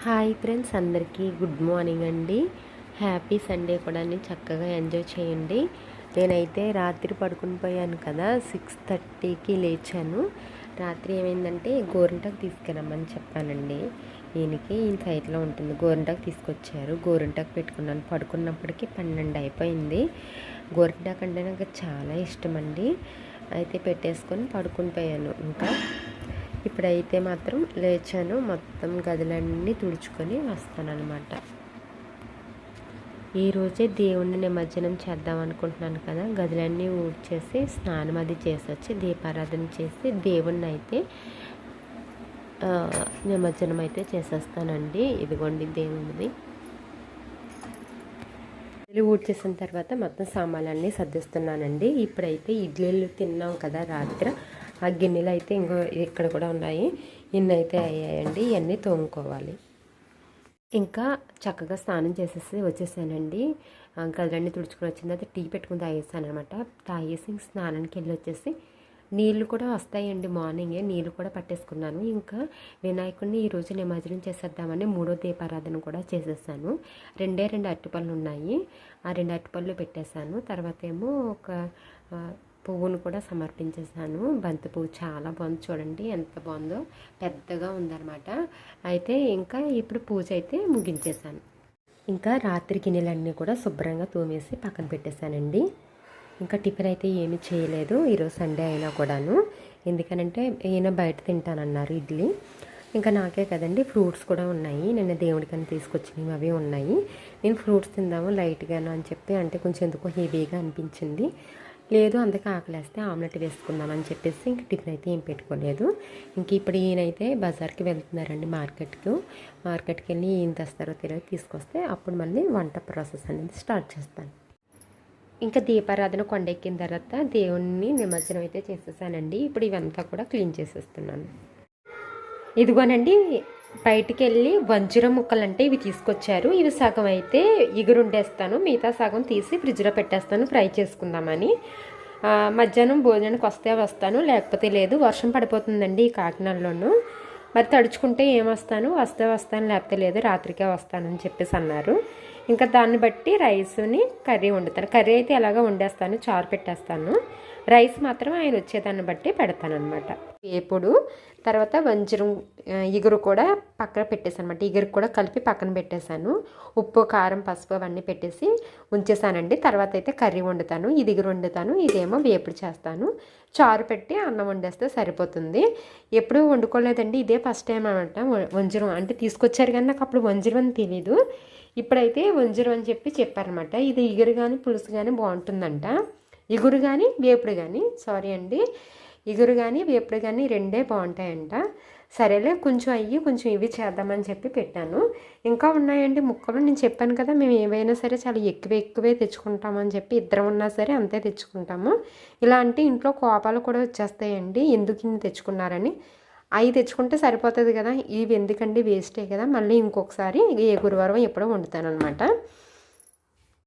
Hi friends, అందరికీ good morning అండి. Happy Sunday కూడా చక్కగా ఎంజాయ్ చేయండి. నేనైతే రాత్రి పడుకుని పోయాను కదా, 6:30కి లేచాను. రాత్రి ఏమైందంటే గోరింటాకు తీసుకురమ్మని చెప్పానండి. ఈయన సైట్లో ఉంటుంది, గోరింటాకు తీసుకొచ్చారు. గోరింటాకు పెట్టుకున్నాను. పడుకున్నప్పటికీ 12 అయిపోయింది. గోరింటాకు అంటే నాకు చాలా ఇష్టం అండి. అయితే పెట్టేసుకొని పడుకుని పోయాను. ఇంకా ఇప్పుడైతే మాత్రం లేచాను, మొత్తం గదులన్నీ తుడుచుకొని వస్తానన్నమాట. ఈరోజే దేవుణ్ణి నిమజ్జనం చేద్దాం అనుకుంటున్నాను కదా. గదులన్నీ ఊడ్చేసి స్నానం అది చేసి వచ్చి దీపారాధన చేసి దేవుణ్ణి అయితే నిమజ్జనం అయితే చేసేస్తానండి. ఇదిగోండి దేవుడిది. ఊడ్చేసిన తర్వాత మొత్తం సామాన్లన్నీ సర్దిస్తున్నానండి. ఇప్పుడైతే ఇడ్లీలు తిన్నాం కదా రాత్రి, ఆ గిన్నెలు అయితే ఇంకో ఇక్కడ కూడా ఉన్నాయి. ఇన్నైతే అయ్యాయండి. ఇవన్నీ తోముకోవాలి. ఇంకా చక్కగా స్నానం చేసేసి వచ్చేసానండి. గదులన్నీ తుడుచుకొని వచ్చిన తర్వాత టీ పెట్టుకుని తాగేసాను అనమాట. తాగేసి స్నానానికి వెళ్ళి వచ్చేసి నీళ్ళు కూడా వస్తాయండి. మార్నింగే నీళ్ళు కూడా పట్టేసుకున్నాను. ఇంకా వినాయకుడిని ఈరోజు నిమజ్జనం చేసేద్దామని 3వ దీపారాధన కూడా చేసేసాను. 2 అరటిపళ్ళు ఉన్నాయి. ఆ 2 అరటిపళ్ళు పెట్టేశాను. తర్వాత ఏమో ఒక పువ్వును కూడా సమర్పించేసాను. బంతి పువ్వు చాలా బాగుంది, చూడండి ఎంత బాగుందో, పెద్దగా ఉందన్నమాట. అయితే ఇంకా ఇప్పుడు పూజ అయితే ముగించేశాను. ఇంకా రాత్రి గిన్నెలన్నీ కూడా శుభ్రంగా తోమేసి పక్కన పెట్టేశానండి. ఇంకా టిఫిన్ అయితే ఏమీ చేయలేదు ఈరోజు సండే అయినా కూడాను. ఎందుకనంటే ఈయన బయట తింటానన్నారు ఇడ్లీ. ఇంకా నాకే కదండి, ఫ్రూట్స్ కూడా ఉన్నాయి. నిన్న దేవుడికని తీసుకొచ్చినవి అవి ఉన్నాయి. నేను ఫ్రూట్స్ తిందాము లైట్గాను అని చెప్పి, అంటే కొంచెం ఎందుకో హెవీగా అనిపించింది. లేదు అందుకే ఆకలేస్తే ఆమ్లెట్ వేసుకుందామని చెప్పేసి ఇంక టిఫిన్ అయితే ఏం పెట్టుకోలేదు. ఇంక ఇప్పుడు ఈయనైతే బజార్కి వెళ్తున్నారండి, మార్కెట్కి వెళ్ళి ఏం తెస్తారో తెలియదు, తీసుకొస్తే అప్పుడు మళ్ళీ వంట ప్రాసెస్ అనేది స్టార్ట్ చేస్తాను. ఇంకా దీపారాధన కొండెక్కిన తర్వాత దేవుణ్ణి నిమజ్జనం అయితే చేసేసానండి. ఇప్పుడు ఇవంతా కూడా క్లీన్ చేసేస్తున్నాను. ఇదిగోనండి, బయటికి వెళ్ళి వంజరం ముక్కలు అంటే ఇవి తీసుకొచ్చారు. ఇవి సగం అయితే ఇగురుండేస్తాను, మిగతా సగం తీసి ఫ్రిడ్జ్లో పెట్టేస్తాను ఫ్రై చేసుకుందామని. మధ్యాహ్నం భోజనానికి వస్తాను, లేకపోతే లేదు. వర్షం పడిపోతుందండి ఈ కాకినాడలోనూ. మరి తడుచుకుంటే ఏమొస్తాను, వస్తాను, లేకపోతే లేదు, రాత్రికే వస్తానని చెప్పేసి అన్నారు. ఇంకా దాన్ని బట్టి రైస్ని కర్రీ వండుతాను. కర్రీ అయితే ఎలాగో వండేస్తాను, చారు పెట్టేస్తాను. రైస్ మాత్రం ఆయన వచ్చేదాన్ని బట్టి పెడతాను అనమాట. ఎప్పుడు తర్వాత వంజరం ఇగురు కూడా పక్కన పెట్టేసాను అనమాట. ఇగురు కూడా కలిపి పక్కన పెట్టేశాను. ఉప్పు, కారం, పసుపు అవన్నీ పెట్టేసి ఉంచేసానండి. తర్వాత అయితే కర్రీ వండుతాను, ఇది ఇగురు వండుతాను, ఇదేమో వేపుడు చేస్తాను. చారు పెట్టి అన్నం వండేస్తే సరిపోతుంది. ఎప్పుడు వండుకోలేదండి, ఇదే ఫస్ట్ టైం అనమాట వంజరం. అంటే తీసుకొచ్చారు కానీ నాకు అప్పుడు వంజరం అని తెలీదు. ఇప్పుడైతే వంజరం అని చెప్పారనమాట. ఇది ఇగురు కానీ పులుసు కానీ బాగుంటుందంట. ఇగురు కానీ వేపుడు కానీ, ఇగురు కానీ వేపుడు కానీ రెండే బాగుంటాయంట. సరేలే, కొంచెం ఇవి చేద్దామని చెప్పి పెట్టాను. ఇంకా ఉన్నాయండి ముక్కలు. నేను చెప్పాను కదా, మేము ఏవైనా సరే చాలా ఎక్కువే తెచ్చుకుంటామని చెప్పి, ఇద్దరం ఉన్నా సరే అంతే తెచ్చుకుంటాము. ఇలా అంటే ఇంట్లో కోపాలు కూడా వచ్చేస్తాయండి, ఎందుకు ఇన్ని తెచ్చుకున్నారని. అవి తెచ్చుకుంటే సరిపోతుంది కదా, ఇవి ఎందుకండి వేస్టే కదా. మళ్ళీ ఇంకొకసారి ఏ గురువారం ఎప్పుడో వండుతాను అనమాట.